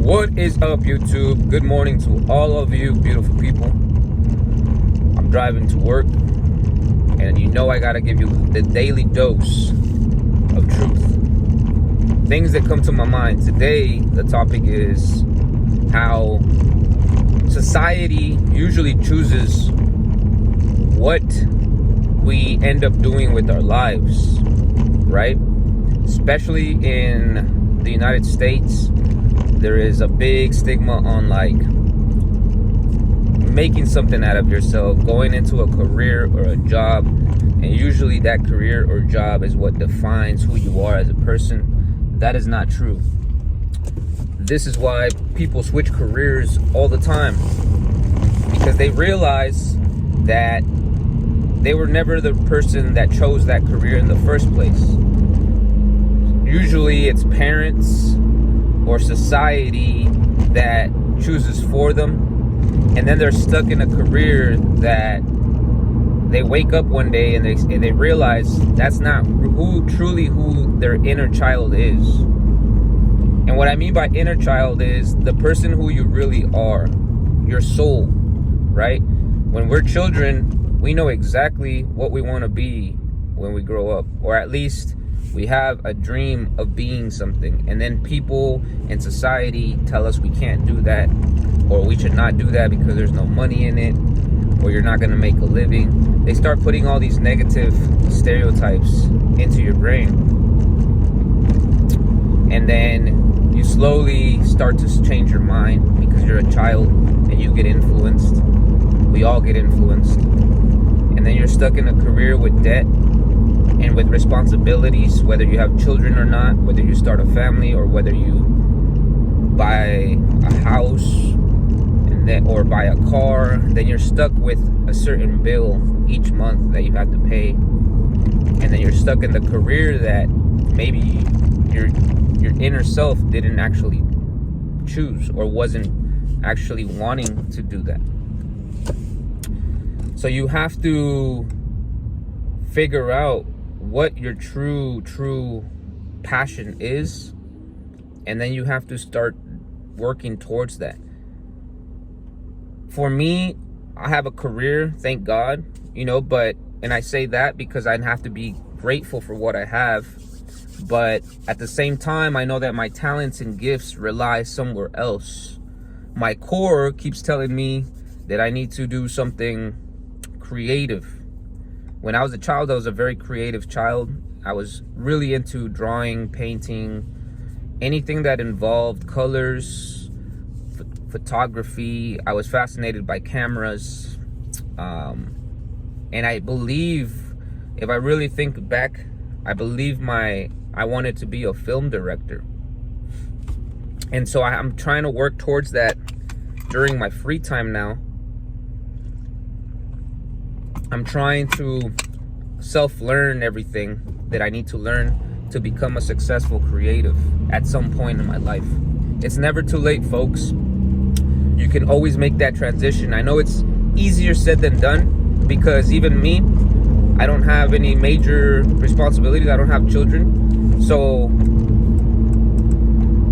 What is up, YouTube? Good morning to all of you beautiful people. I'm driving to work, and you know I gotta give you the daily dose of truth. Things that come to my mind. Today, the topic is how society usually chooses what we end up doing with our lives, right? Especially in the United States, there is a big stigma on like making something out of yourself, going into a career or a job, and usually that career or job is what defines who you are as a person. That is not true. This is why people switch careers all the time, because they realize that they were never the person that chose that career in the first place. Usually it's parents or society that chooses for them, and then they're stuck in a career that they wake up one day and they realize that's not who their inner child is. And what I mean by inner child is the person who you really are, your soul, right? When we're children, we know exactly what we want to be when we grow up, or at least we have a dream of being something, and then people and society tell us we can't do that, or we should not do that because there's no money in it, or you're not going to make a living. They start putting all these negative stereotypes into your brain, and then you slowly start to change your mind because you're a child and you get influenced. We all get influenced, and then you're stuck in a career with debt and with responsibilities, whether you have children or not, whether you start a family or whether you buy a house or buy a car. Then you're stuck with a certain bill each month that you have to pay, and then you're stuck in the career that maybe your inner self didn't actually choose or wasn't actually wanting to do that. So you have to figure out what your true passion is, and then you have to start working towards that. For me, I have a career, thank God, and I say that because I have to be grateful for what I have, but at the same time, I know that my talents and gifts rely somewhere else. My core keeps telling me that I need to do something creative. When I was a child, I was a very creative child. I was really into drawing, painting, anything that involved colors, photography. I was fascinated by cameras. And I believe, if I really think back, I believe I wanted to be a film director. And so I'm trying to work towards that during my free time now. I'm trying to self-learn everything that I need to learn to become a successful creative at some point in my life. It's never too late, folks. You can always make that transition. I know it's easier said than done, because even me, I don't have any major responsibilities. I don't have children. So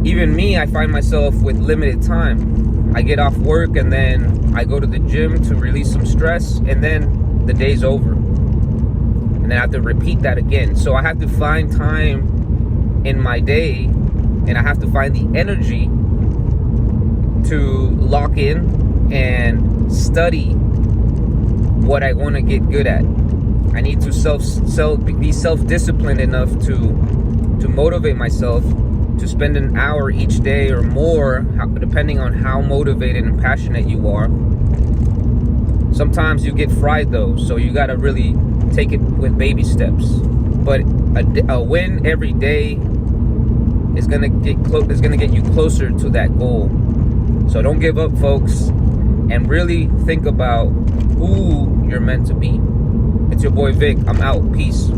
even me, I find myself with limited time. I get off work and then I go to the gym to release some stress, and then the day's over, and then I have to repeat that again. So I have to find time in my day, and I have to find the energy to lock in and study what I want to get good at. I need to be self-disciplined enough to motivate myself to spend an hour each day or more, depending on how motivated and passionate you are. Sometimes you get fried though, so you gotta really take it with baby steps. But a win every day is gonna get you closer to that goal. So don't give up, folks, and really think about who you're meant to be. It's your boy Vic. I'm out. Peace.